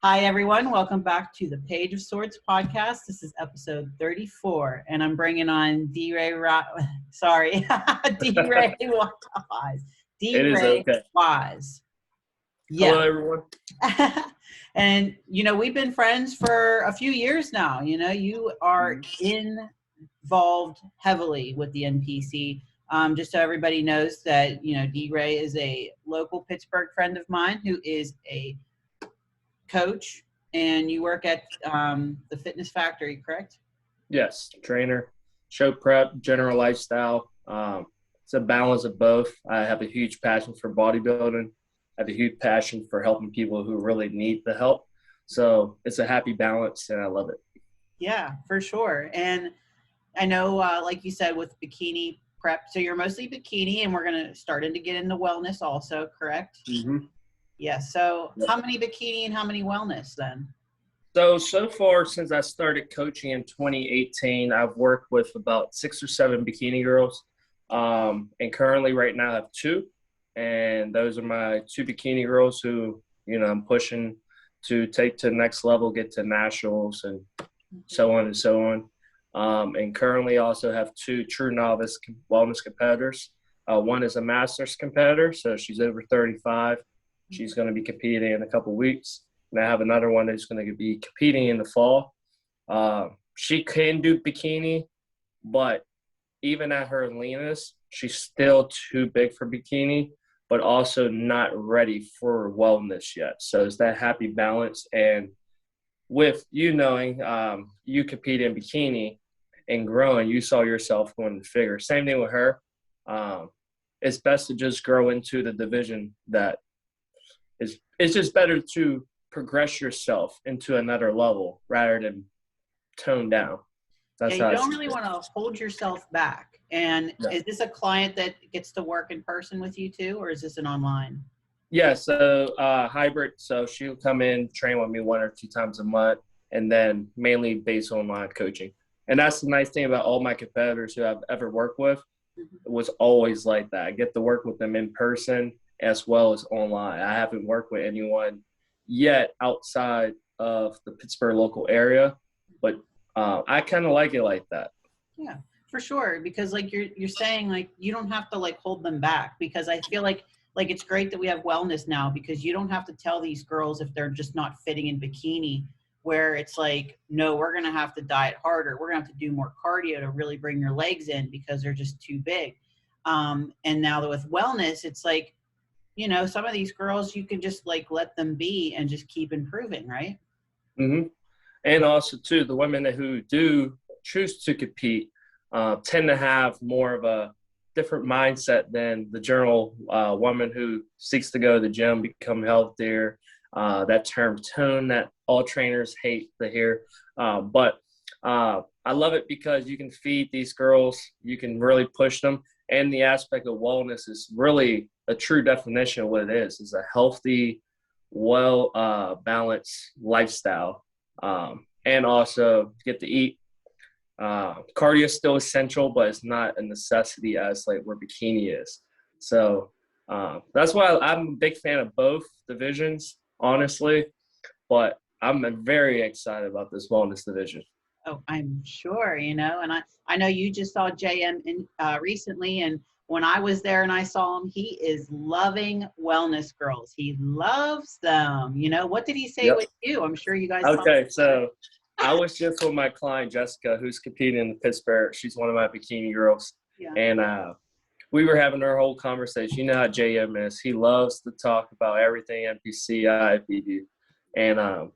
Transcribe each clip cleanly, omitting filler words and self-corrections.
Hi, everyone. Welcome back to the Page of Swords podcast. This is episode 34, and I'm bringing on D-Ray D-Ray Wise. D-Ray Wise. Yeah. Hello, everyone. And, we've been friends for a few years now. You are involved heavily with the NPC. Just so everybody knows that, D-Ray is a local Pittsburgh friend of mine who is a coach, and you work at the Fitness Factory, correct? Yes, trainer, show prep, general lifestyle. It's a balance of both. I have a huge passion for bodybuilding. I have a huge passion for helping people who really need the help. So it's a happy balance, and I love it. Yeah, for sure. And I know, like you said, with bikini prep, so you're mostly bikini, and we're going to start to get into wellness also, correct? Mm-hmm. Yeah. So how many bikini and how many wellness then? So far, since I started coaching in 2018, I've worked with about 6 or 7 bikini girls. And currently right now I have 2. And those are my 2 bikini girls who, I'm pushing to take to the next level, get to nationals and so on and so on. And currently I also have 2 true novice wellness competitors. One is a master's competitor, so she's over 35. She's going to be competing in a couple weeks. And I have another one that's going to be competing in the fall. She can do bikini, but even at her leanest, she's still too big for bikini, but also not ready for wellness yet. So it's that happy balance. And with you knowing you compete in bikini and growing, you saw yourself going to figure. Same thing with her. It's best to just grow into the division that it's just better to progress yourself into another level rather than tone down. That's you don't really want to hold yourself back. And Is this a client that gets to work in person with you too, or is this an online? Yeah, so hybrid. So she'll come in, train with me 1 or 2 times a month, and then mainly based online coaching. And that's the nice thing about all my competitors who I've ever worked with. It was always like that. I get to work with them in person as well as online. I haven't worked with anyone yet outside of the Pittsburgh local area, but I kind of like it like that. Yeah, for sure. Because like you're saying, like you don't have to like hold them back, because I feel like it's great that we have wellness now, because you don't have to tell these girls if they're just not fitting in bikini, where it's like, no, we're going to have to diet harder. We're going to have to do more cardio to really bring your legs in because they're just too big. And now with wellness, it's like, some of these girls, you can just like let them be and just keep improving, right? Mm-hmm. And also, too, the women who do choose to compete tend to have more of a different mindset than the general woman who seeks to go to the gym, become healthier. That term tone that all trainers hate to hear. But I love it because you can feed these girls. You can really push them. And the aspect of wellness is really a true definition of what it is. It's a healthy, balanced lifestyle. And also get to eat. Cardio is still essential, but it's not a necessity as like where bikini is. So that's why I'm a big fan of both divisions, honestly. But I'm very excited about this wellness division. Oh, I'm sure, and I know you just saw JM recently, and when I was there and I saw him, he is loving wellness girls. He loves them. What did he say with you? I'm sure you guys Okay, so I was just with my client, Jessica, who's competing in Pittsburgh. She's one of my bikini girls. Yeah. And we were having our whole conversation. You know how JM is. He loves to talk about everything NPC, IFBD. And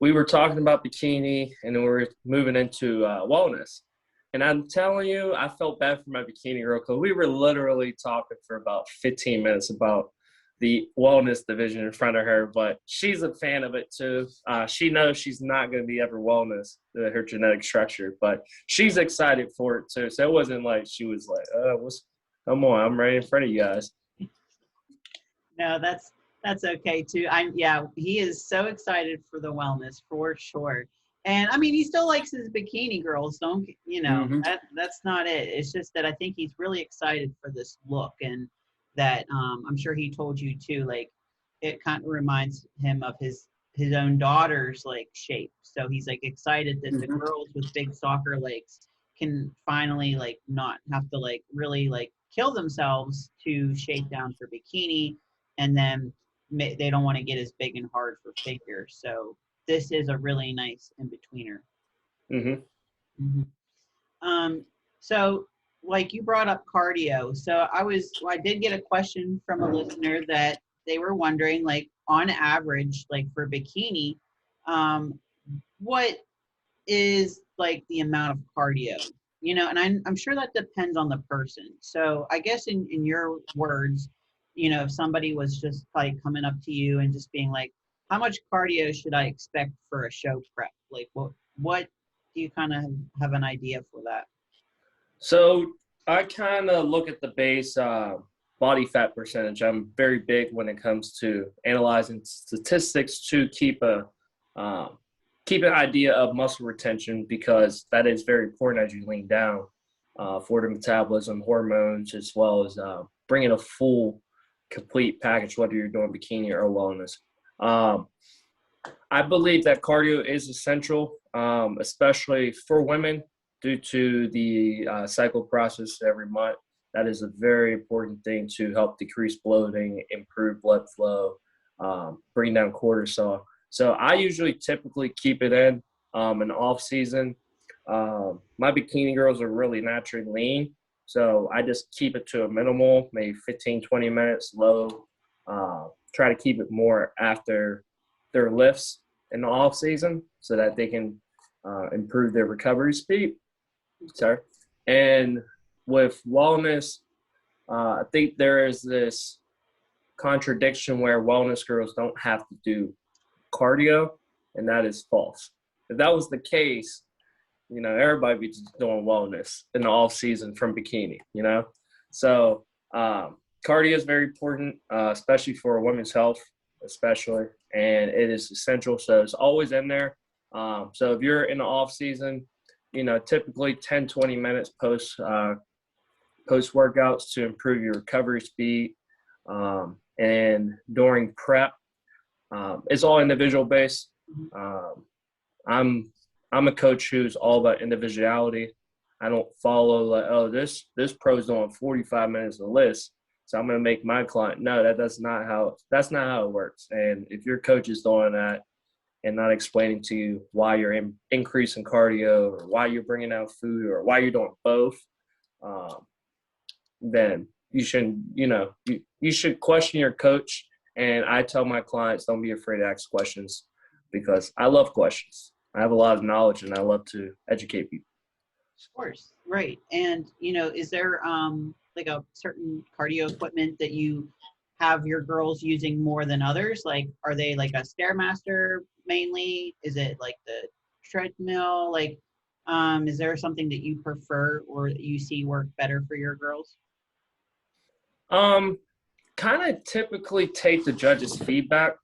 we were talking about bikini, and then we were moving into wellness. And I'm telling you, I felt bad for my bikini girl because we were literally talking for about 15 minutes about the wellness division in front of her. But she's a fan of it too. She knows she's not going to be ever wellness, her genetic structure, but she's excited for it too. So it wasn't like she was like, come on, I'm right in front of you guys. No, that's okay too. He is so excited for the wellness for sure. And I mean, he still likes his bikini girls. That's not it. It's just that I think he's really excited for this look, and that I'm sure he told you too, like it kind of reminds him of his his own daughter's like shape. So he's like excited that the Mhm. girls with big soccer legs can finally like not have to like really like kill themselves to shape down for bikini, and then they don't want to get as big and hard for figure. So this is a really nice in betweener. Mhm. Mm-hmm. So like you brought up cardio. So I did get a question from a listener that they were wondering, like on average, like for bikini, um, what is like the amount of cardio? And I'm sure that depends on the person. So I guess in your words, if somebody was just like coming up to you and just being like, how much cardio should I expect for a show prep? Like what do you kind of have an idea for that? So I kind of look at the base body fat percentage. I'm very big when it comes to analyzing statistics to keep an idea of muscle retention, because that is very important as you lean down for the metabolism, hormones, as well as bringing a full, complete package, whether you're doing bikini or wellness. Um, I believe that cardio is essential, especially for women, due to the cycle process every month. That is a very important thing to help decrease bloating, improve blood flow, bring down cortisol. So I usually typically keep it in off season. My bikini girls are really naturally lean, so I just keep it to a minimal, maybe 15, 20 minutes low. Try to keep it more after their lifts in the off season so that they can improve their recovery speed. Sorry. And with wellness, I think there is this contradiction where wellness girls don't have to do cardio, and that is false. If that was the case, everybody be just doing wellness in the off season from bikini. So cardio is very important, especially for women's health, especially, and it is essential. So it's always in there. So if you're in the off season, typically 10, 20 minutes post workouts to improve your recovery speed. And during prep, it's all individual based. I'm I'm a coach who's all about individuality. I don't follow like, oh, this pro's doing 45 minutes a list, so I'm gonna make my client. No, that's not how it works. And if your coach is doing that and not explaining to you why you're increasing cardio, or why you're bringing out food, or why you're doing both, then you shouldn't. You should question your coach. And I tell my clients, don't be afraid to ask questions, because I love questions. I have a lot of knowledge, and I love to educate people. Of course, right. And is there like a certain cardio equipment that you have your girls using more than others? Like, are they like a Stairmaster mainly? Is it like the treadmill? Like, is there something that you prefer or that you see work better for your girls? Um, Kind of typically take the judges' feedback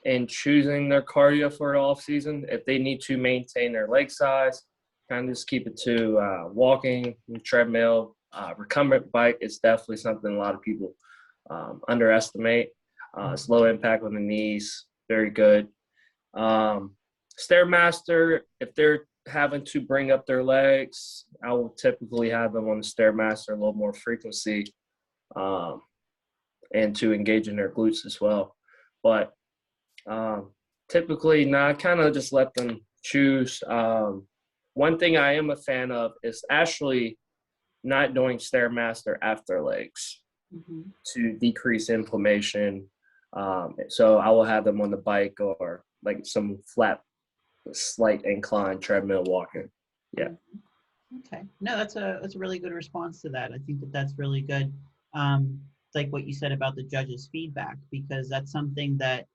in choosing their cardio for the off season. If they need to maintain their leg size, kind of just keep it to walking, treadmill. Recumbent bike is definitely something a lot of people underestimate. It's low impact on the knees, very good. Stairmaster, if they're having to bring up their legs, I will typically have them on the Stairmaster a little more frequency, and to engage in their glutes as well. But typically, I kind of just let them choose. One thing I am a fan of is actually not doing Stairmaster after legs to decrease inflammation. So I will have them on the bike or like some flat, slight incline treadmill walking. Yeah. Okay. No, that's a really good response to that. I think that that's really good. Like what you said about the judges' feedback, because that's something that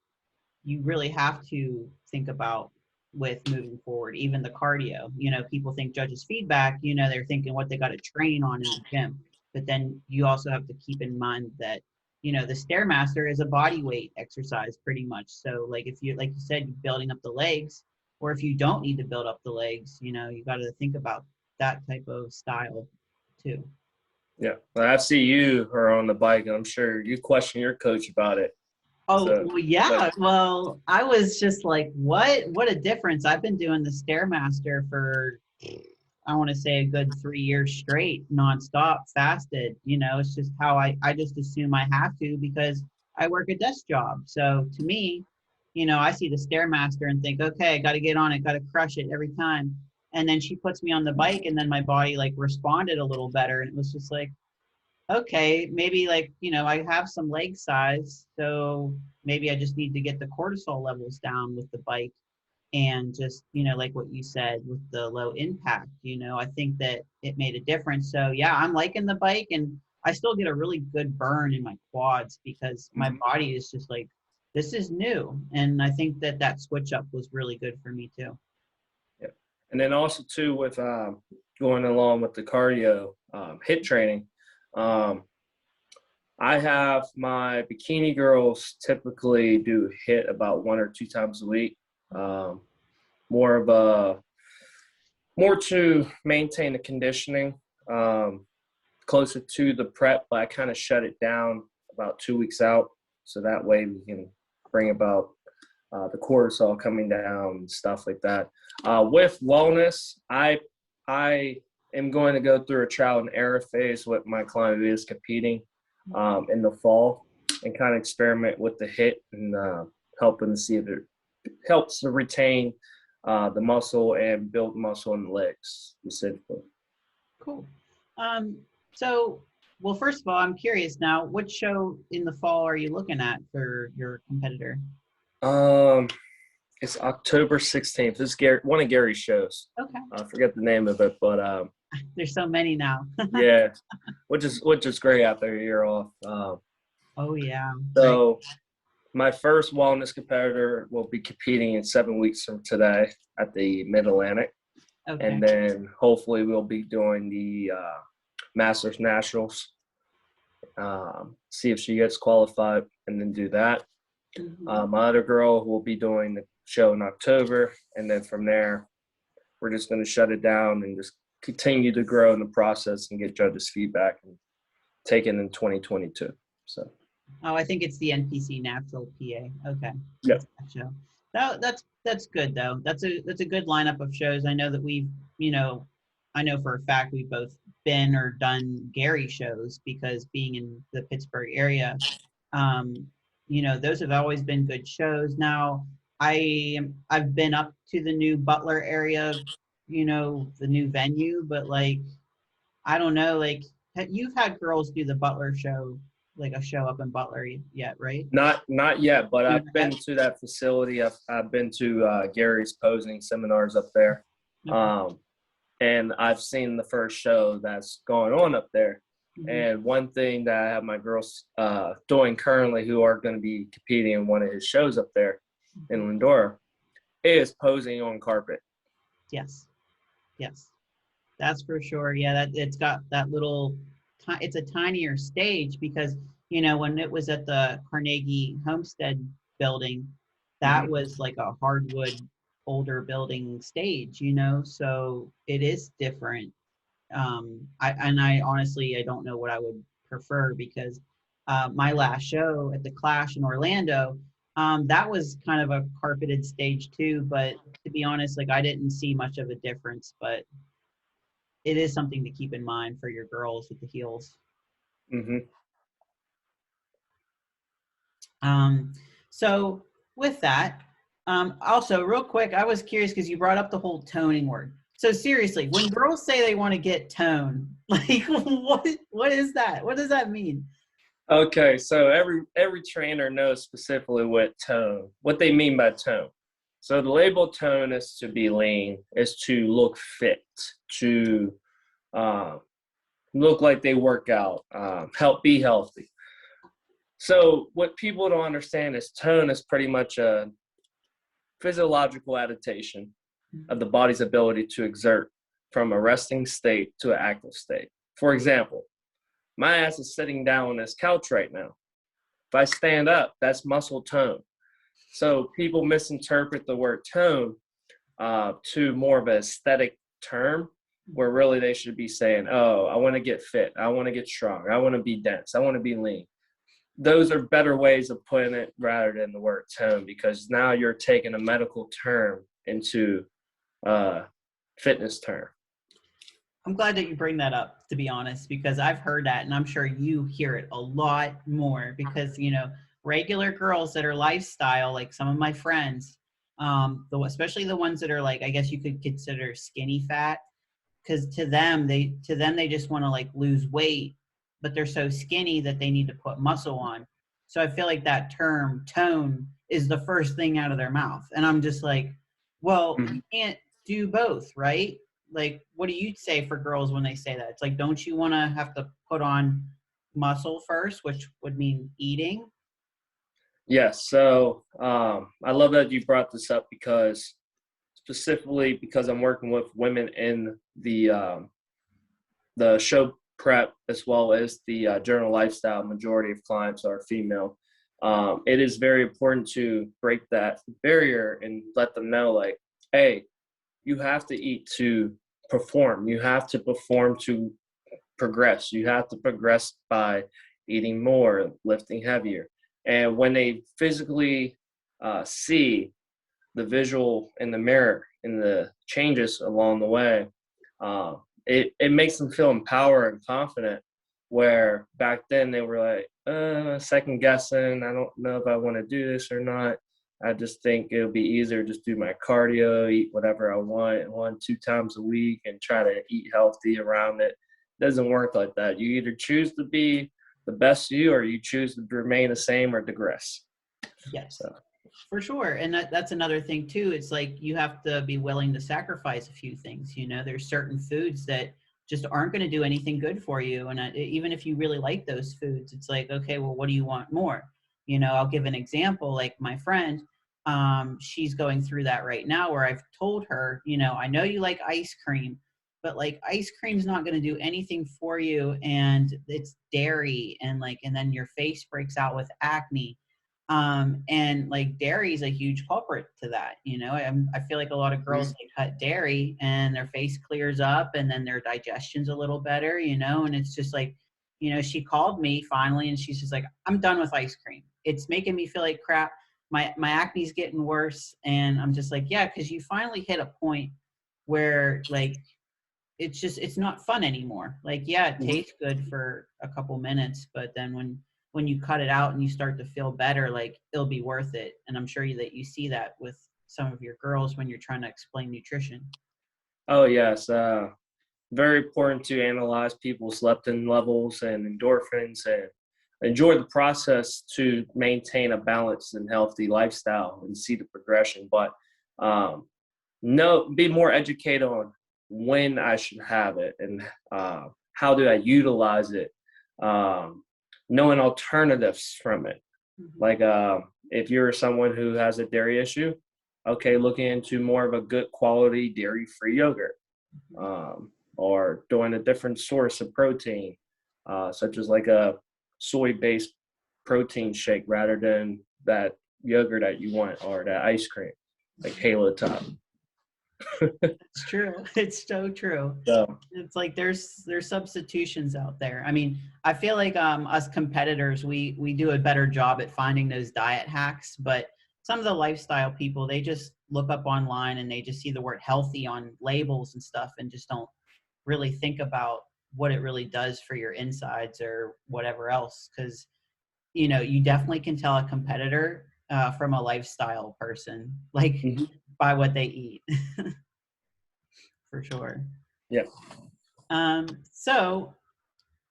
you really have to think about with moving forward. Even the cardio, people think judges' feedback, they're thinking what they got to train on in the gym. But then you also have to keep in mind that, the Stairmaster is a body weight exercise pretty much. So like if you, like you said, you're building up the legs, or if you don't need to build up the legs, you got to think about that type of style too. Yeah. Well, I see you are on the bike, and I'm sure you question your coach about it. Oh, So, well, but yeah. Well, I was just like, what a difference. I've been doing the Stairmaster for, I want to say a good 3 years straight, nonstop, fasted. It's just how I just assume I have to because I work a desk job. So to me, I see the Stairmaster and think, okay, I got to get on it, got to crush it every time. And then she puts me on the bike and then my body like responded a little better. And it was just like, okay, maybe like, I have some leg size, so maybe I just need to get the cortisol levels down with the bike and just, like what you said with the low impact, I think that it made a difference. So yeah, I'm liking the bike and I still get a really good burn in my quads because my mhm, body is just like, this is new. And I think that that switch up was really good for me too. yeah. And then also too with going along with the cardio hit training, um, I have my bikini girls typically do hit about 1 or 2 times a week. Um, more of a more to maintain the conditioning, um, closer to the prep, but I kind of shut it down about 2 weeks out, so that way we can bring about the cortisol coming down and stuff like that. With wellness, I am going to go through a trial and error phase with my client who is competing in the fall and kind of experiment with the hit and helping to see if it helps to retain the muscle and build muscle in the legs specifically. Cool. Um, so, well, first of all, I'm curious now, which show in the fall are you looking at for your competitor? Um, it's October 16th. This is one of Gary's shows. Okay. I forget the name of it, but There's so many now. yeah, which is great after a year off. Oh yeah. Right. So my first wellness competitor will be competing in 7 weeks from today at the Mid Atlantic, Okay. and then hopefully we'll be doing the Masters Nationals. See if she gets qualified, and then do that. Mhm. My other girl will be doing the show in October, and then from there, we're just going to shut it down and just continue to grow in the process and get judges' feedback and take it in 2022. So, Oh, I think it's the NPC Natural PA. Okay. yeah. That's that show. That's good though. That's a good lineup of shows. I know that we've, I know for a fact we've both been or done Gary shows because being in the Pittsburgh area, um, those have always been good shows. Now, I've been up to the new Butler area, the new venue, but like I don't know, like you've had girls do the Butler show, like a show up in Butler yet, right? Not yet, but No, I've been to that facility. I've been to Gary's posing seminars up there, okay. um, and I've seen the first show that's going on up there. Mhm. And one thing that I have my girls doing currently, who are going to be competing in one of his shows up there in Lindora, is posing on carpet. Yes, yes, that's for sure. Yeah, that it's got that little, it's a tinier stage because when it was at the Carnegie Homestead building, that Mm-hmm. was like a hardwood older building stage, so it is different. I honestly I don't know what I would prefer because my last show at the Clash in Orlando, that was kind of a carpeted stage too. But to be honest, like I didn't see much of a difference. But it is something to keep in mind for your girls with the heels. Mm-hmm. Um, so with that, also real quick, I was curious because you brought up the whole toning word. So seriously, when girls say they want to get tone, like what is that? What does that mean? Okay, so every trainer knows specifically what they mean by tone. So the label tone is to be lean, is to look fit, to uh, look like they work out, be healthy. So what people don't understand is tone is pretty much a physiological adaptation of the body's ability to exert from a resting state to an active state. For example, my ass is sitting down on this couch right now. If I stand up, that's muscle tone. So people misinterpret the word tone to more of an aesthetic term, where really they should be saying, oh, I want to get fit. I want to get strong. I want to be dense. I want to be lean. those are better ways of putting it rather than the word tone, because now you're taking a medical term into fitness term. I'm glad that you bring that up, to be honest, because I've heard that, and I'm sure you hear it a lot more because, you know, regular girls that are lifestyle, like some of my friends, especially the ones that are like, I guess you could consider skinny fat, because to them they just want to like lose weight, but they're so skinny that they need to put muscle on. So I feel like that term tone is the first thing out of their mouth, and I'm just like, well, you can't do both, right? Like, what do you say for girls when they say that? It's like, don't you want to have to put on muscle first, which would mean eating? Yes. So I love that you brought this up, because specifically because I'm working with women in the show prep as well as the journal lifestyle. Majority of clients are female. It is very important to break that barrier and let them know, like, hey, you have to eat to perform. You have to perform to progress. You have to progress by eating more, lifting heavier. And when they physically see the visual in the mirror and the changes along the way, it makes them feel empowered and confident, where back then they were like, second guessing. I don't know if I want to do this or not. I just think it'll be easier just do my cardio, eat whatever I want 1-2 times a week, and try to eat healthy around it. It doesn't work like that. You either choose to be the best you, or you choose to remain the same or digress. Yes, so. For sure. And that's another thing too. It's like you have to be willing to sacrifice a few things. You know, there's certain foods that just aren't going to do anything good for you. And even if you really like those foods, it's like, okay, well, what do you want more? You know, I'll give an example. Like my friend, she's going through that right now, where I've told her, you know, I know you like ice cream, but like ice cream's not going to do anything for you. And it's dairy, and then your face breaks out with acne. And like dairy is a huge culprit to that. You know, I feel like a lot of girls cut dairy and their face clears up, and then their digestion's a little better, you know, and it's just like, you know, she called me finally and she's just like, I'm done with ice cream. It's making me feel like crap. My acne's getting worse. And I'm just like, yeah, because you finally hit a point where like, it's not fun anymore. Like, yeah, it tastes good for a couple minutes, but then when you cut it out and you start to feel better, like it'll be worth it. And I'm sure that you see that with some of your girls when you're trying to explain nutrition. Oh, yes. Very important to analyze people's leptin levels and endorphins, and enjoy the process to maintain a balanced and healthy lifestyle and see the progression. But be more educated on when I should have it, and how do I utilize it, knowing alternatives from it. Like if you're someone who has a dairy issue, okay, looking into more of a good quality dairy-free yogurt, or doing a different source of protein, such as like a soy-based protein shake rather than that yogurt that you want, or that ice cream, like Halo Top. It's true. It's so true. So, it's like there's substitutions out there. I mean, I feel like us competitors, we do a better job at finding those diet hacks, but some of the lifestyle people, they just look up online and they just see the word healthy on labels and stuff and just don't really think about what it really does for your insides or whatever else. Because, you know, you definitely can tell a competitor from a lifestyle person, like by what they eat. For sure. Yeah. So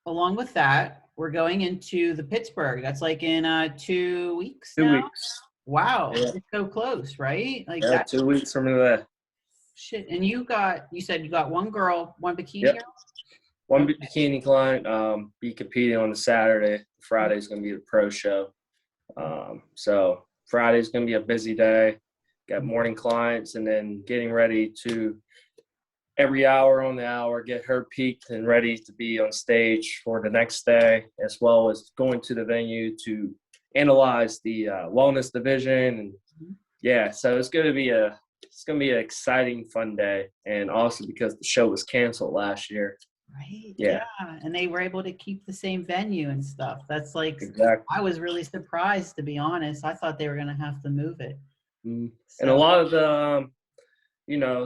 along with that, we're going into the Pittsburgh. That's like in 2 weeks now. 2 weeks. Wow. Yeah. It's so close, right? Like yeah, 2 weeks from there. Shit. And you said you got one girl, one bikini girl? One bikini client, be competing on the Saturday. Friday's going to be the pro show. So Friday's going to be a busy day. Got morning clients, and then getting ready to every hour on the hour get her peaked and ready to be on stage for the next day, as well as going to the venue to analyze the wellness division. And yeah, so it's going to be an exciting, fun day. And also because the show was canceled last year, Right. Yeah, Yeah. And they were able to keep the same venue and stuff. That's like, exactly. I was really surprised, to be honest. I thought they were going to have to move it. Mm. And a So, lot of the,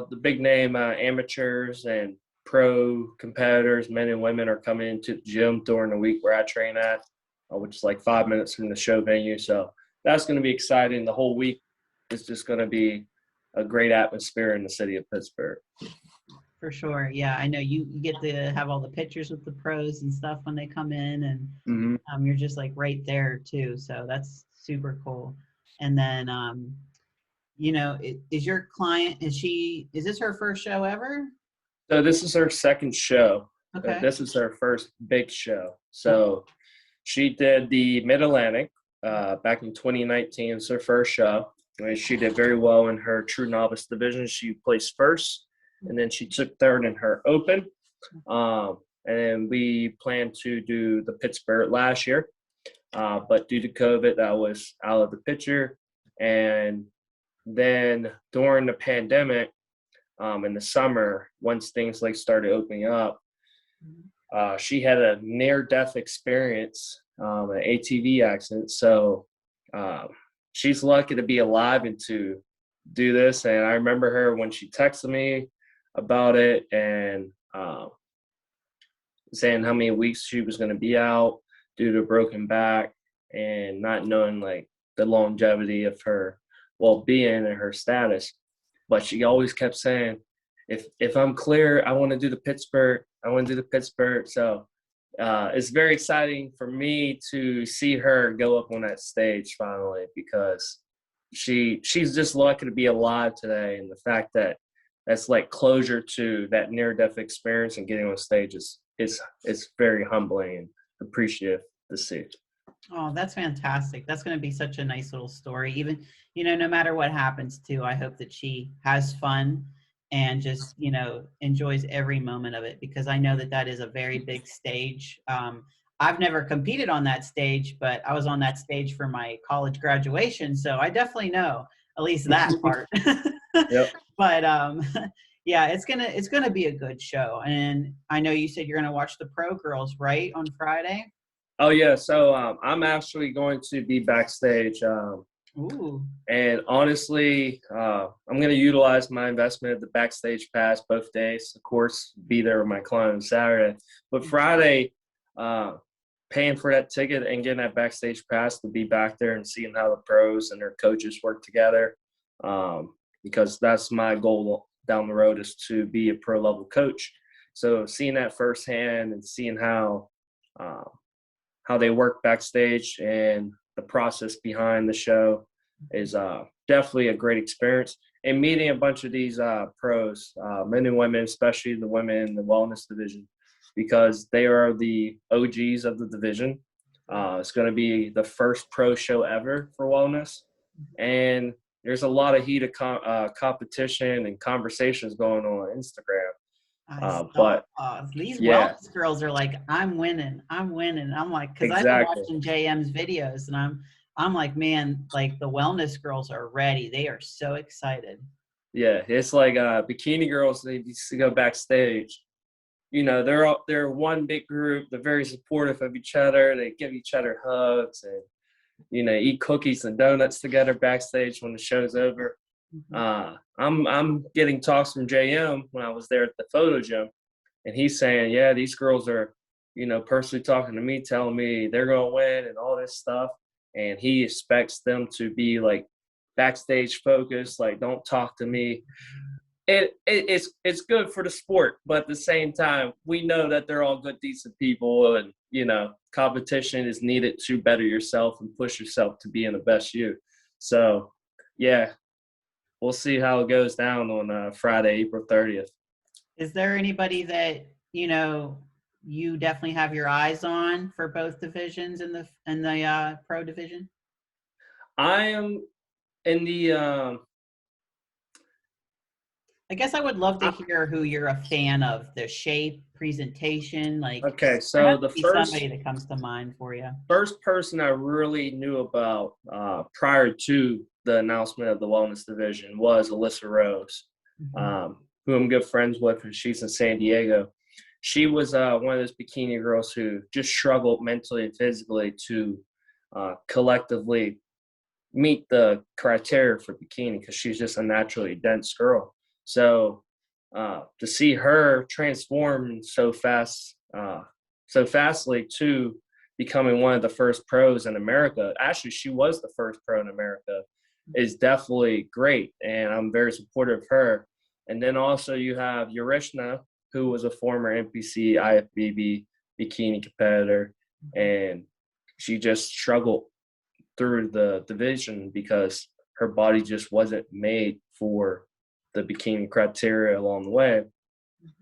the big name amateurs and pro competitors, men and women, are coming into the gym during the week where I train at, which is like 5 minutes from the show venue. So that's going to be exciting. The whole week is just going to be a great atmosphere in the city of Pittsburgh. for sure. Yeah. I know you get to have all the pictures with the pros and stuff when they come in, and Mm-hmm. you're just like right there too. So that's super cool. And then, is your client, is this her first show ever? So this is her second show. Okay. This is her first big show. So she did the Mid-Atlantic back in 2019. It's her first show. And she did very well in her true novice division. She placed first, and then she took third in her open. And we planned to do the Pittsburgh last year. But due to COVID, that was out of the picture. And then during the pandemic, in the summer, once things like started opening up, she had a near-death experience, an ATV accident. So she's lucky to be alive and to do this. And I remember her when she texted me about it and saying how many weeks she was going to be out due to a broken back and not knowing like the longevity of her well-being and her status. But she always kept saying, if I'm clear, I want to do the Pittsburgh. I want to do the Pittsburgh. So it's very exciting for me to see her go up on that stage finally, because she's just lucky to be alive today. And the fact that that's like closure to that near-death experience and getting on stage is very humbling and appreciative to see. Oh, that's fantastic. That's going to be such a nice little story. Even, no matter what happens too, I hope that she has fun and just, enjoys every moment of it, because I know that that is a very big stage. I've never competed on that stage, but I was on that stage for my college graduation. So I definitely know at least that part. Yep. But yeah, it's gonna be a good show. And I know you said you're gonna watch the pro girls, right, on Friday? Oh yeah, so I'm actually going to be backstage, Ooh. and honestly, I'm going to utilize my investment of the backstage pass both days. Of course, be there with my client on Saturday, but Friday, paying for that ticket and getting that backstage pass to be back there and seeing how the pros and their coaches work together, because that's my goal down the road, is to be a pro level coach. So seeing that firsthand and seeing how they work backstage and the process behind the show is definitely a great experience. And meeting a bunch of these pros, men and women, especially the women in the wellness division, because they are the OGs of the division. It's going to be the first pro show ever for wellness. And there's a lot of heated competition and conversations going on Instagram. But These yeah, wellness girls are like, I'm winning. I'm like, because I've been exactly. watching JM's videos, and I'm like, man, like the wellness girls are ready. They are so excited. Yeah, it's like bikini girls. They used to go backstage. They're one big group. They're very supportive of each other. They give each other hugs and eat cookies and donuts together backstage when the show's over. I'm getting talks from JM when I was there at the photo gym, and he's saying, yeah, these girls are, personally talking to me, telling me they're gonna win and all this stuff, and he expects them to be like backstage focused, like don't talk to me. It's good for the sport, but at the same time, we know that they're all good, decent people, and competition is needed to better yourself and push yourself to be in the best you. So, yeah, we'll see how it goes down on Friday, April 30th. Is there anybody that you definitely have your eyes on for both divisions in the pro division? I am in the. I guess I would love to hear who you're a fan of, the shape, presentation, like. Okay, There has so to the be first somebody that comes to mind for you. first person I really knew about prior to the announcement of the wellness division was Alyssa Rose, who I'm good friends with, and she's in San Diego. she was one of those bikini girls who just struggled mentally and physically to collectively meet the criteria for bikini because she's just a naturally dense girl. So to see her transform so fastly to becoming one of the first pros in America, actually she was the first pro in America, is definitely great. And I'm very supportive of her. And then also you have Yarishna, who was a former NPC IFBB bikini competitor. And she just struggled through the division because her body just wasn't made for the bikini criteria along the way.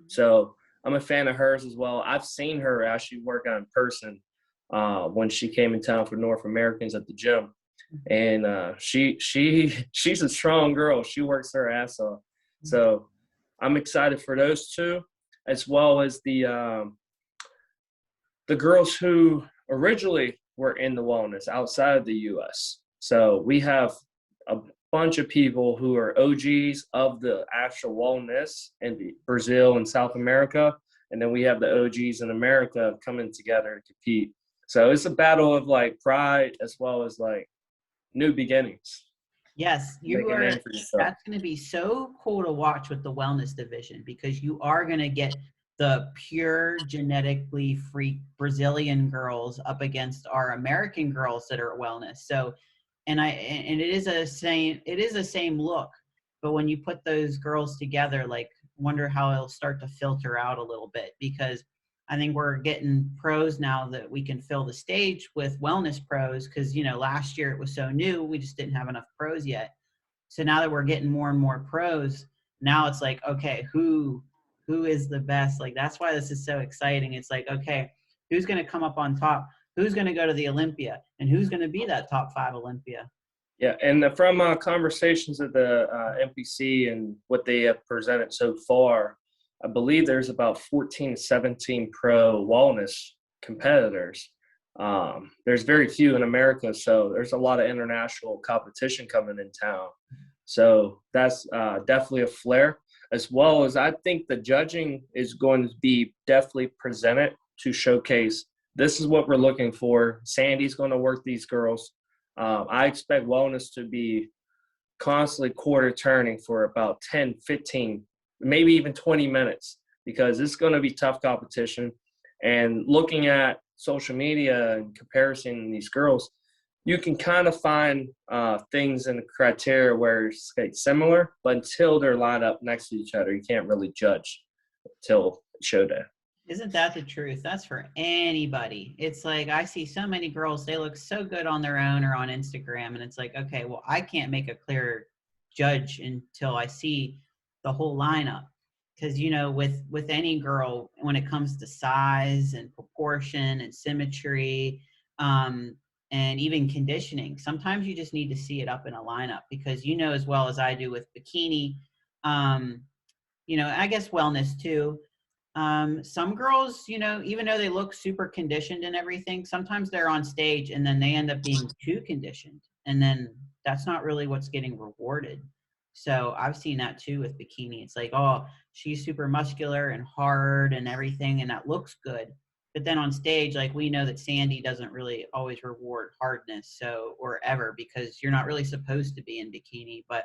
So I'm a fan of hers as well. I've seen her actually work out in person when she came in town for North Americans at the gym. And she's a strong girl. She works her ass off. So I'm excited for those two, as well as the girls who originally were in the wellness outside of the U.S. So we have a bunch of people who are OGs of the actual wellness in Brazil and South America. And then we have the OGs in America coming together to compete. So it's a battle of like pride as well as like new beginnings. Yes, that's going to be so cool to watch with the wellness division, because you are going to get the pure genetically freak Brazilian girls up against our American girls that are at wellness. So, and it is the same look, but when you put those girls together, like, wonder how it'll start to filter out a little bit, because I think we're getting pros now that we can fill the stage with wellness pros, because, you know, last year it was so new, we just didn't have enough pros yet. So now that we're getting more and more pros, now it's like, okay, who is the best? Like, that's why this is so exciting. It's like, okay, who's going to come up on top? Who's going to go to the Olympia? And who's going to be that top 5 Olympia? Yeah, and from conversations at the NPC and what they have presented so far, I believe there's about 14, 17 pro wellness competitors. There's very few in America, so there's a lot of international competition coming in town. So that's definitely a flair, as well as I think the judging is going to be definitely presented to showcase this is what we're looking for. Sandy's going to work these girls. I expect wellness to be constantly quarter turning for about 10, 15, maybe even 20 minutes, because it's going to be tough competition. And looking at social media and comparison these girls, you can kind of find things in the criteria where it's similar, but until they're lined up next to each other, you can't really judge until showdown. Isn't that the truth? That's for anybody. It's like, I see so many girls, they look so good on their own or on Instagram, and it's like, okay, well, I can't make a clear judge until I see the whole lineup. Because, you know, with any girl, when it comes to size and proportion and symmetry, and even conditioning, sometimes you just need to see it up in a lineup, because, you know, as well as I do with bikini, you know, I guess wellness too. Some girls, you know, even though they look super conditioned and everything, sometimes they're on stage and then they end up being too conditioned, and then that's not really what's getting rewarded. So I've seen that too with bikini. It's like, oh, she's super muscular and hard and everything, and that looks good. But then on stage, like, we know that Sandy doesn't really always reward hardness, so, or ever, because you're not really supposed to be in bikini. But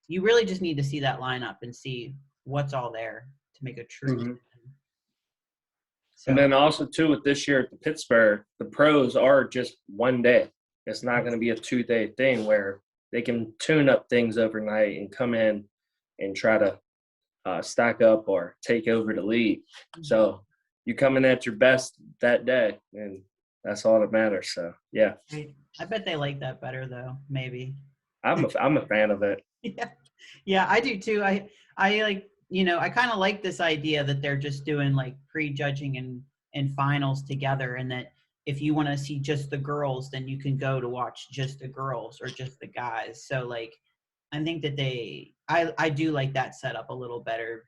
you really just need to see that lineup and see what's all there to make a true decision. And then also too, with this year at the Pittsburgh, the pros are just one day. It's not going to be a 2-day thing where they can tune up things overnight and come in and try to stack up or take over the lead. So you come in at your best that day, and that's all that matters. So yeah, I bet they like that better though. Maybe I'm a fan of it. Yeah, I do too. I like, you know, I kind of like this idea that they're just doing like pre-judging and finals together, and that if you want to see just the girls, then you can go to watch just the girls or just the guys. So like, I think that I do like that setup a little better.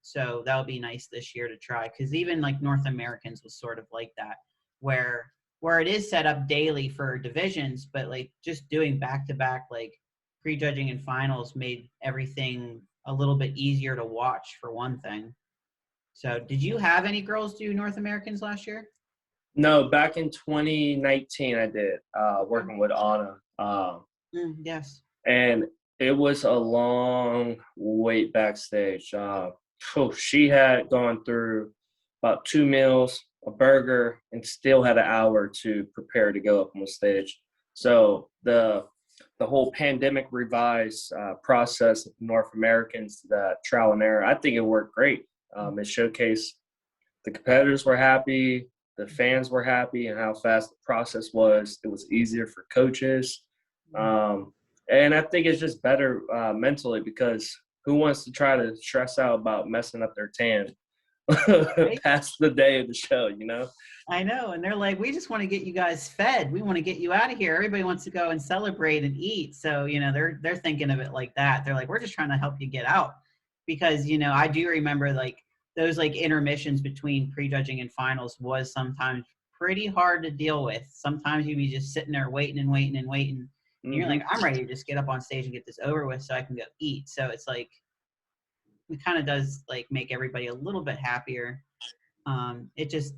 So that'll be nice this year to try, because even like North Americans was sort of like that, where it is set up daily for divisions, but like just doing back-to-back like prejudging and finals made everything a little bit easier to watch, for one thing. So did you have any girls do North Americans last year? No, back in 2019 I did, working with Anna. Yes. And it was a long wait backstage. She had gone through about 2 meals, a burger, and still had an hour to prepare to go up on the stage. So the whole pandemic revised process of North Americans, the trial and error, I think it worked great. It showcased the competitors were happy, the fans were happy, and how fast the process was. It was easier for coaches. And I think it's just better mentally, because who wants to try to stress out about messing up their tan Right? past the day of the show, you know? I know. And they're like, we just want to get you guys fed. We want to get you out of here. Everybody wants to go and celebrate and eat. So, they're thinking of it like that. They're like, we're just trying to help you get out. Because, I do remember like those like intermissions between prejudging and finals was sometimes pretty hard to deal with. Sometimes you'd be just sitting there waiting and waiting and waiting. And you're like, I'm ready to just get up on stage and get this over with so I can go eat. So it's like, it kind of does like make everybody a little bit happier. It just,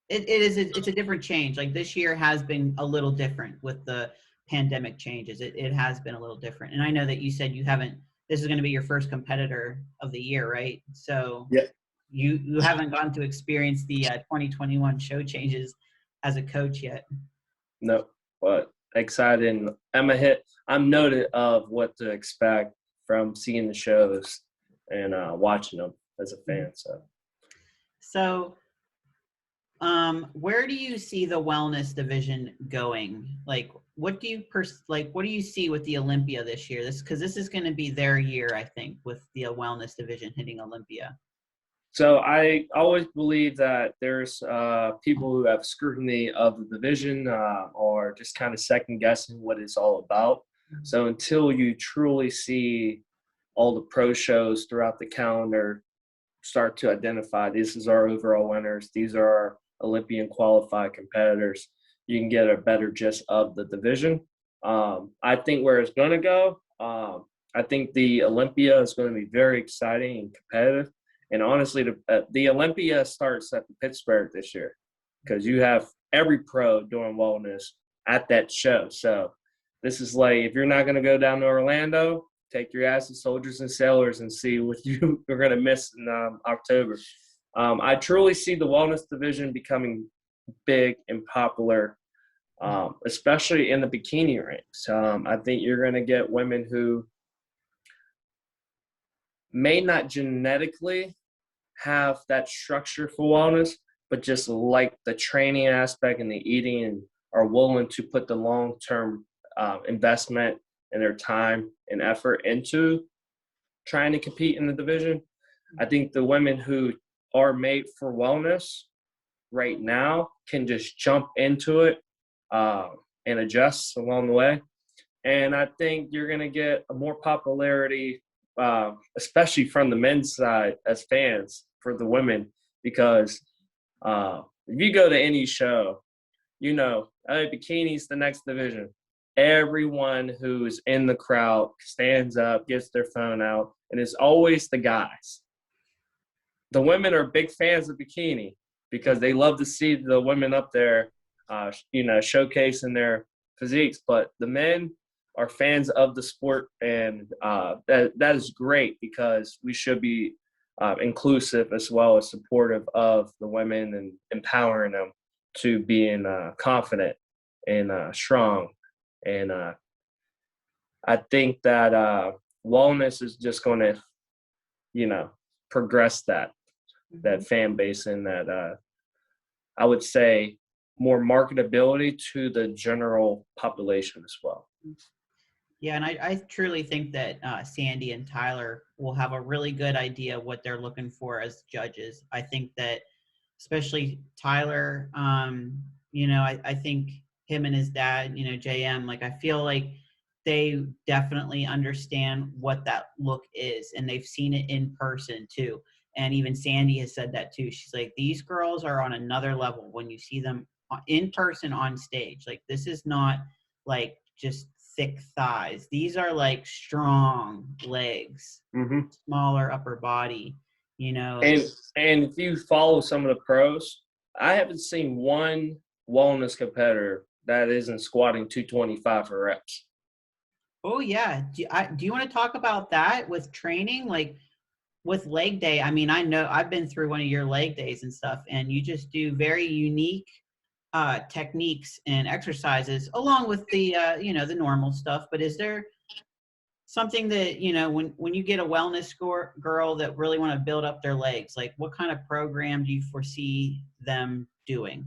it's a different change. Like this year has been a little different with the pandemic changes. It has been a little different. And I know that you said this is going to be your first competitor of the year, right? So Yeah. You haven't gotten to experience the 2021 show changes as a coach yet. No, but excited. And I'm noted of what to expect from seeing the shows and watching them as a fan. So where do you see the wellness division going? Like, what do you see with the Olympia this year? Because this is going to be their year, I think, with the wellness division hitting Olympia. So I always believe that there's people who have scrutiny of the division or just kind of second guessing what it's all about. So until you truly see all the pro shows throughout the calendar start to identify, this is our overall winners, these are our Olympian qualified competitors, you can get a better gist of the division. I think where it's going to go, I think the Olympia is going to be very exciting and competitive. And honestly, the Olympia starts at the Pittsburgh this year, because you have every pro doing wellness at that show. So this is like, if you're not going to go down to Orlando, take your ass to Soldiers and Sailors and see what you are going to miss in October. I truly see the wellness division becoming big and popular, especially in the bikini ranks. I think you're going to get women who may not genetically have that structure for wellness, but just like the training aspect and the eating, and are willing to put the long-term investment and their time and effort into trying to compete in the division. I think the women who are made for wellness right now can just jump into it and adjust along the way. And I think you're going to get a more popularity, especially from the men's side as fans, for the women, because if you go to any show, bikini's the next division. Everyone who's in the crowd stands up, gets their phone out, and it's always the guys. The women are big fans of bikini because they love to see the women up there, showcasing their physiques. But the men are fans of the sport, and that is great, because we should be inclusive as well as supportive of the women and empowering them to being confident and strong. And I think that wellness is just going to, progress that fan base, and that I would say more marketability to the general population as well. Yeah, and I truly think that Sandy and Tyler will have a really good idea what they're looking for as judges. I think that especially Tyler, I think him and his dad, JM, like I feel like they definitely understand what that look is, and they've seen it in person too. And even Sandy has said that too. She's like, these girls are on another level when you see them in person on stage. Like, this is not like just thick thighs. These are like strong legs, smaller upper body, you know. And if you follow some of the pros, I haven't seen one wellness competitor that isn't squatting 225 for reps. Oh yeah. Do you want to talk about that with training? Like with leg day, I mean, I know I've been through one of your leg days and stuff, and you just do very unique techniques and exercises along with the, you know, the normal stuff. But is there something that, you know, when you get a wellness girl that really want to build up their legs, like what kind of program do you foresee them doing?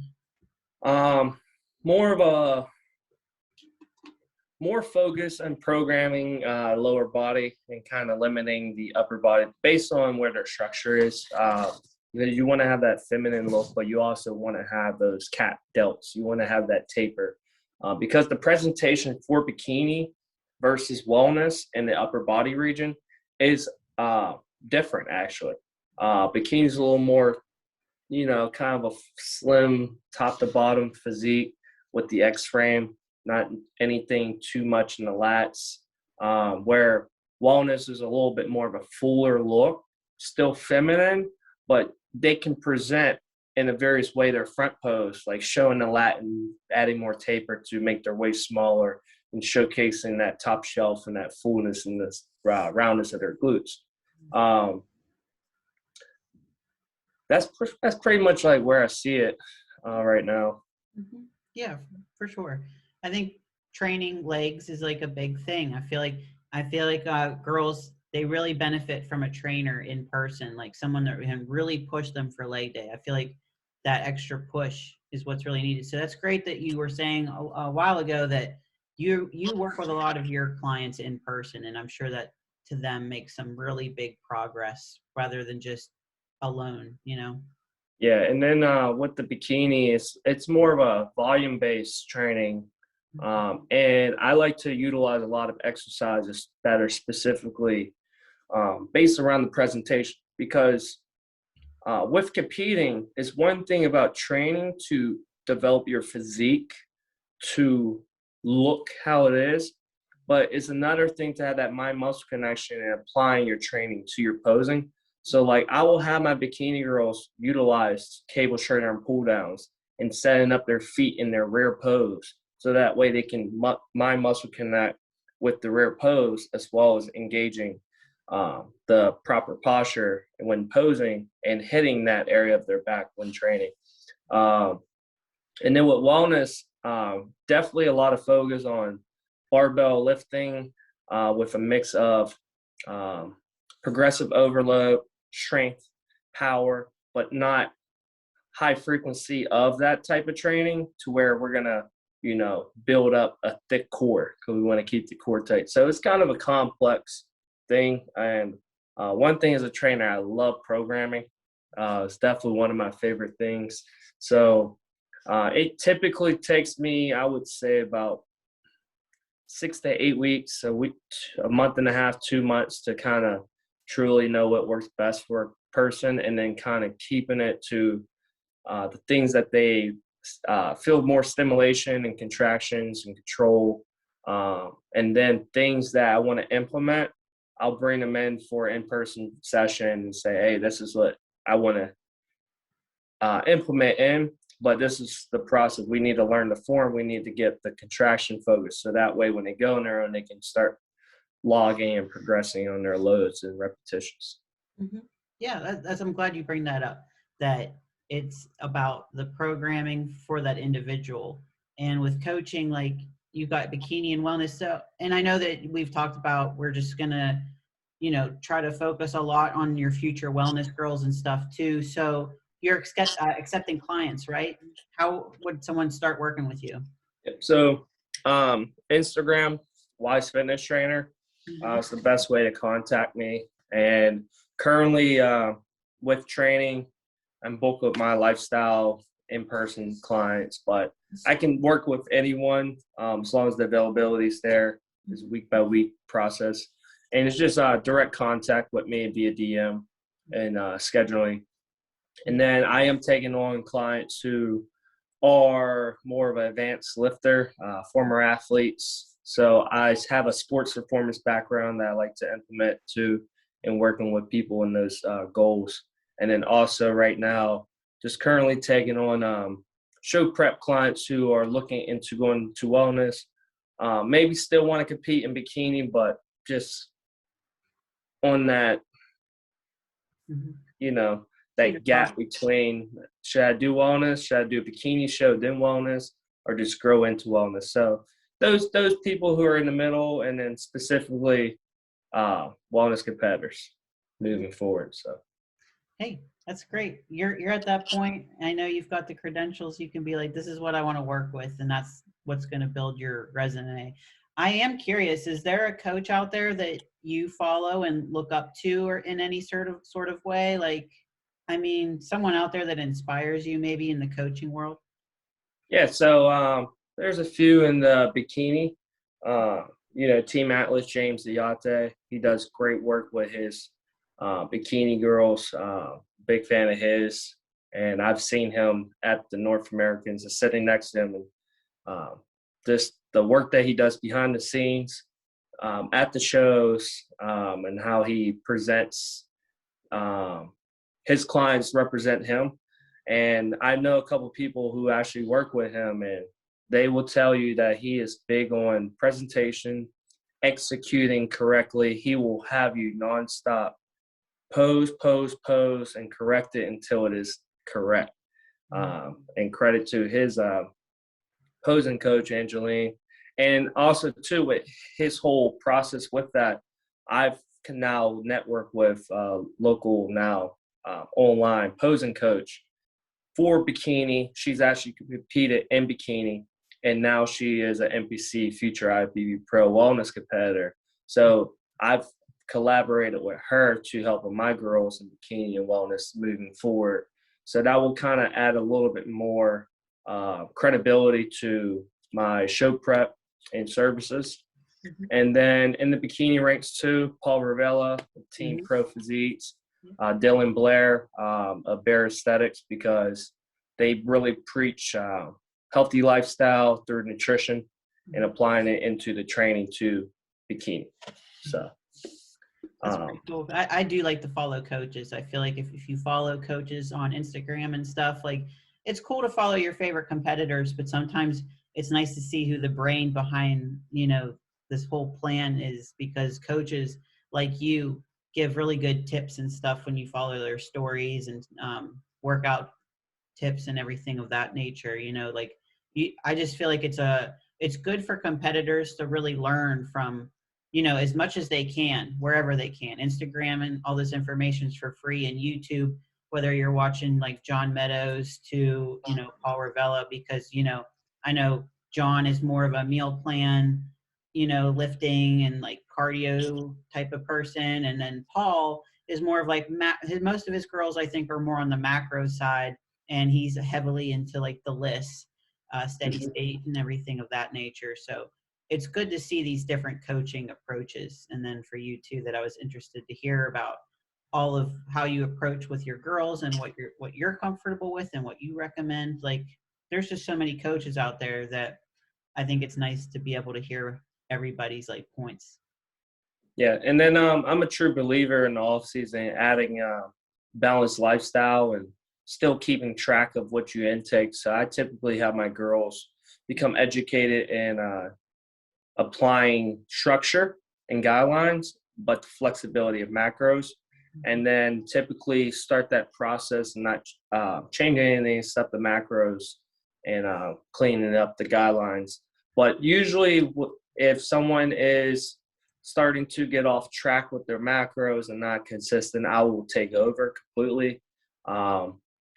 More focus on programming lower body and kind of limiting the upper body based on where their structure is. You want to have that feminine look, but you also want to have those cat delts. You want to have that taper because the presentation for bikini versus wellness in the upper body region is different, actually. Bikini is a little more, you know, kind of a slim top to bottom physique with the X frame, not anything too much in the lats, where wellness is a little bit more of a fuller look, still feminine, but they can present in a various way their front pose, like showing the lat and adding more taper to make their waist smaller and showcasing that top shelf and that fullness and this roundness of their glutes. That's pretty much like where I see it right now. Yeah, for sure. I think training legs is like a big thing. I feel like girls, they really benefit from a trainer in person, like someone that can really push them for leg day. I feel like that extra push is what's really needed. So that's great that you were saying a while ago that you work with a lot of your clients in person, and I'm sure that to them makes some really big progress rather than just alone, you know? Yeah, and then with the bikini, it's more of a volume-based training, and I like to utilize a lot of exercises that are specifically based around the presentation because with competing, it's one thing about training to develop your physique to look how it is, but it's another thing to have that mind-muscle connection and applying your training to your posing. So, like, I will have my bikini girls utilize cable straight arm pull downs and setting up their feet in their rear pose. So that way they can mind muscle connect with the rear pose as well as engaging the proper posture when posing and hitting that area of their back when training. And then with wellness, definitely a lot of focus on barbell lifting with a mix of progressive overload, strength, power, but not high frequency of that type of training to where we're going to, you know, build up a thick core because we want to keep the core tight. So it's kind of a complex thing. And one thing as a trainer, I love programming. It's definitely one of my favorite things. So it typically takes me, I would say, about 6 to 8 weeks, a month and a half, 2 months to kind of truly know what works best for a person, and then kind of keeping it to the things that they feel more stimulation and contractions and control. And then things that I want to implement, I'll bring them in for an in-person session and say, hey, this is what I want to implement in, but this is the process. We need to learn the form. We need to get the contraction focus. So that way when they go on their own, they can start logging and progressing on their loads and repetitions. Yeah, I'm glad you bring that up, that it's about the programming for that individual. And with coaching, like you got bikini and wellness. So, and I know that we've talked about, we're just going to, you know, try to focus a lot on your future wellness girls and stuff too. So you're accepting clients, right? How would someone start working with you? So Instagram, Wise Fitness Trainer. It's the best way to contact me. And currently with training, I'm booked with my lifestyle in-person clients, but I can work with anyone as long as the availability is there. It's a week-by-week process. And it's just direct contact with me via DM and scheduling. And then I am taking on clients who are more of an advanced lifter, former athletes, So I have a sports performance background that I like to implement too in working with people in those goals. And then also right now, just currently taking on show prep clients who are looking into going to wellness, maybe still want to compete in bikini, but just on that, you know, that gap between should I do wellness, should I do a bikini show, then wellness, or just grow into wellness. So those people who are in the middle, and then specifically wellness competitors moving forward. So Hey, that's great. You're at that point. I know you've got the credentials. You can be like, this is what I want to work with, and that's what's going to build your resume. I am curious, is there a coach out there that you follow and look up to, or in any sort of way? Like, I mean, someone out there that inspires you maybe in the coaching world? yeah, so there's a few in the bikini. Team Atlas, James Diate, he does great work with his bikini girls. Big fan of his, and I've seen him at the North Americans and sitting next to him, and just the work that he does behind the scenes at the shows, and how he presents his clients represent him. And I know a couple of people who actually work with him, and they will tell you that he is big on presentation, executing correctly. He will have you nonstop pose, and correct it until it is correct. And credit to his posing coach, Angeline. And also, too, with his whole process with that, I've can now network with local now online posing coach for bikini. She's actually competed in bikini, and now she is an NPC future IFBB Pro wellness competitor. So I've collaborated with her to help with my girls in bikini and wellness moving forward. So that will kind of add a little bit more credibility to my show prep and services. And then in the bikini ranks too, Paul Ravella, Team Pro Physiques, Dylan Blair of Bear Aesthetics, because they really preach healthy lifestyle through nutrition and applying it into the training to bikini. So that's pretty cool. I do like to follow coaches. I feel like if you follow coaches on Instagram and stuff, like it's cool to follow your favorite competitors, but sometimes it's nice to see who the brain behind, this whole plan is, because coaches like you give really good tips and stuff when you follow their stories and workout tips and everything of that nature. I just feel like it's good for competitors to really learn from, as much as they can, wherever they can. Instagram and all this information is for free, and YouTube, whether you're watching like John Meadows to, Paul Ravella, because, I know John is more of a meal plan, lifting and like cardio type of person. And then Paul is more of like, most of his girls, I think, are more on the macro side, and he's heavily into like the lists, steady state and everything of that nature. So it's good to see these different coaching approaches. And then for you too, that I was interested to hear about all of how you approach with your girls and what you're comfortable with and what you recommend. Like, there's just so many coaches out there that I think it's nice to be able to hear everybody's like points. Yeah, and then I'm a true believer in the off season adding balanced lifestyle and still keeping track of what you intake. So I typically have my girls become educated in applying structure and guidelines, but the flexibility of macros, and then typically start that process and not changing anything except the macros and cleaning up the guidelines. But usually if someone is starting to get off track with their macros and not consistent, I will take over completely.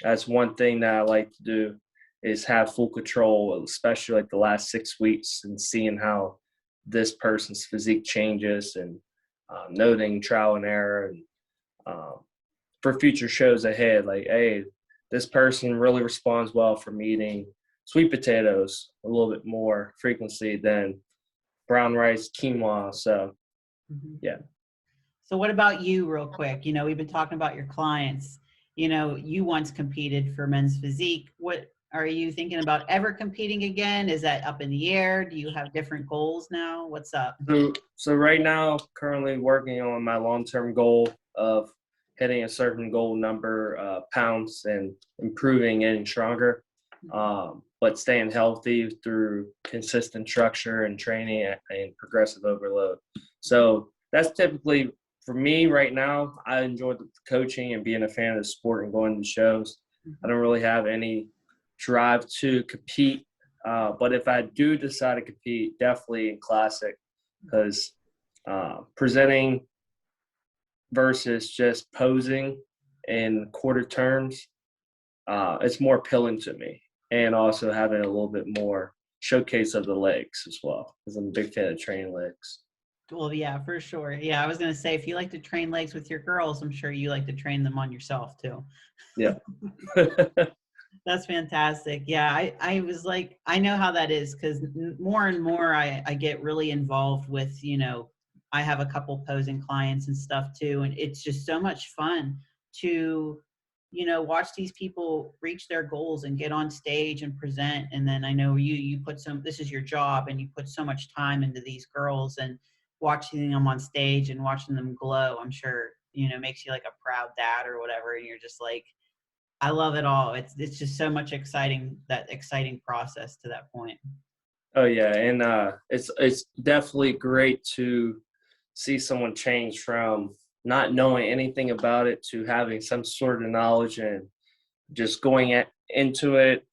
That's one thing that I like to do, is have full control, especially like the last 6 weeks, and seeing how this person's physique changes, and noting trial and error, and for future shows ahead, like, hey, this person really responds well from eating sweet potatoes a little bit more frequency than brown rice, quinoa. So, yeah. So what about you, real quick? We've been talking about your clients. You once competed for men's physique. What Are you thinking about ever competing again? Is that up in the air? Do you have different goals now? What's up? So right now, currently working on my long-term goal of hitting a certain goal number pounds and improving, getting stronger, but staying healthy through consistent structure and training and progressive overload. So that's typically, for me right now, I enjoy the coaching and being a fan of the sport and going to shows. I don't really have any drive to compete, but if I do decide to compete, definitely in classic, because presenting versus just posing in quarter terms, it's more appealing to me, and also having a little bit more showcase of the legs as well, because I'm a big fan of training legs. Well, yeah, for sure. Yeah, I was going to say, if you like to train legs with your girls, I'm sure you like to train them on yourself too. Yeah. That's fantastic. Yeah, I was like, I know how that is, because more and more I get really involved with, I have a couple posing clients and stuff too. And it's just so much fun to, watch these people reach their goals and get on stage and present. And then I know you put this is your job, and you put so much time into these girls, and watching them on stage and watching them glow, I'm sure, makes you like a proud dad or whatever. And you're just like, I love it all. It's just so much that exciting process to that point. Oh yeah, and it's definitely great to see someone change from not knowing anything about it to having some sort of knowledge and just going into it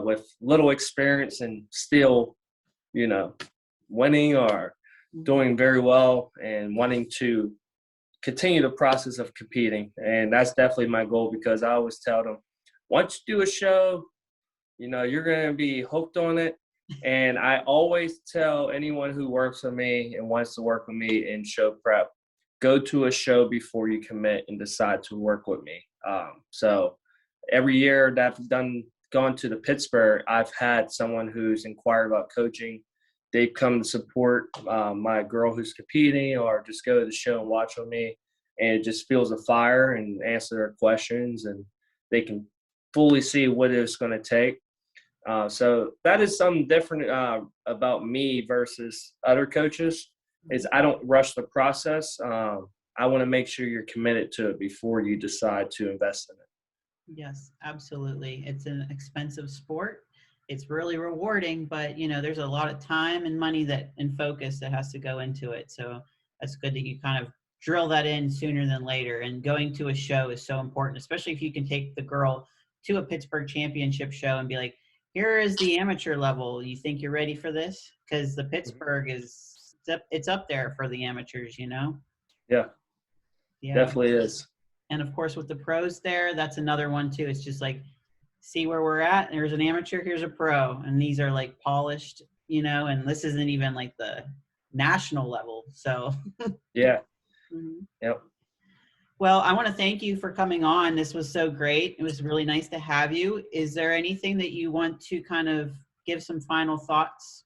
with little experience and still, winning or doing very well and wanting to continue the process of competing. And that's definitely my goal, because I always tell them, once you do a show, you're going to be hooked on it. And I always tell anyone who works with me and wants to work with me in show prep, go to a show before you commit and decide to work with me. So every year that I've gone to the Pittsburgh, I've had someone who's inquired about coaching. They've come to support my girl who's competing, or just go to the show and watch with me, and it just feels a fire and answer their questions, and they can fully see what it's going to take. So that is something different about me versus other coaches, is I don't rush the process. I want to make sure you're committed to it before you decide to invest in it. Yes, absolutely. It's an expensive sport. It's really rewarding, but there's a lot of time and money and focus that has to go into it. So that's good that you kind of drill that in sooner than later. And going to a show is so important, especially if you can take the girl to a Pittsburgh championship show and be like, here is the amateur level. You think you're ready for this? Because the Pittsburgh it's up there for the amateurs, Yeah, definitely is. And of course, with the pros there, that's another one too. It's just like, see where we're at. There's an amateur, here's a pro. And these are like polished, and this isn't even like the national level. So yeah. Mm-hmm. Yep. Well, I want to thank you for coming on. This was so great. It was really nice to have you. Is there anything that you want to kind of give some final thoughts?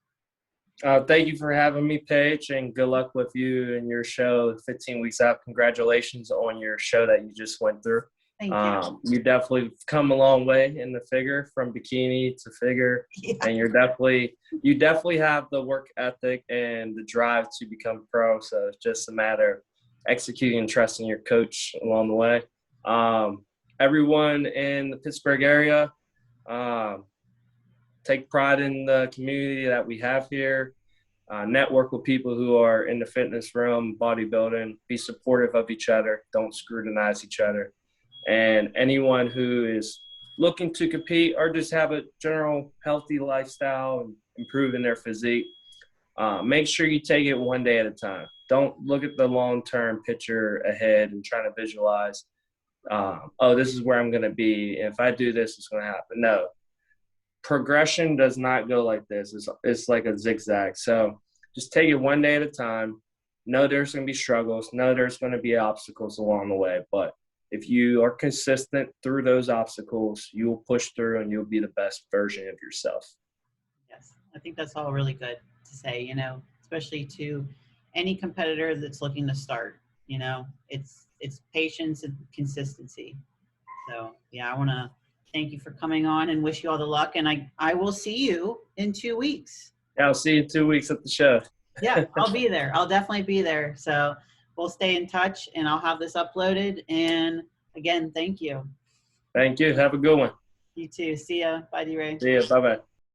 Thank you for having me, Paige, and good luck with you and your show 15 weeks out. Congratulations on your show that you just went through. Thank you. You definitely come a long way in the figure, from bikini to figure. Yeah. And you definitely have the work ethic and the drive to become pro. So it's just a matter of executing and trusting your coach along the way. Everyone in the Pittsburgh area, take pride in the community that we have here. Network with people who are in the fitness realm, bodybuilding. Be supportive of each other. Don't scrutinize each other. And anyone who is looking to compete or just have a general healthy lifestyle and improving their physique, make sure you take it one day at a time. Don't look at the long-term picture ahead and try to visualize, this is where I'm going to be. If I do this, it's going to happen. No. Progression does not go like this. It's like a zigzag. So just take it one day at a time. Know there's going to be struggles. Know there's going to be obstacles along the way. But if you are consistent through those obstacles, you will push through and you'll be the best version of yourself. Yes, I think that's all really good to say, especially to any competitor that's looking to start. It's patience and consistency. So, yeah, I want to thank you for coming on and wish you all the luck. And I will see you in 2 weeks. Yeah, I'll see you in 2 weeks at the show. Yeah, I'll be there. I'll definitely be there. So we'll stay in touch, and I'll have this uploaded. And again, thank you. Thank you. Have a good one. You too. See ya. Bye, D-Ray. See ya. Bye-bye.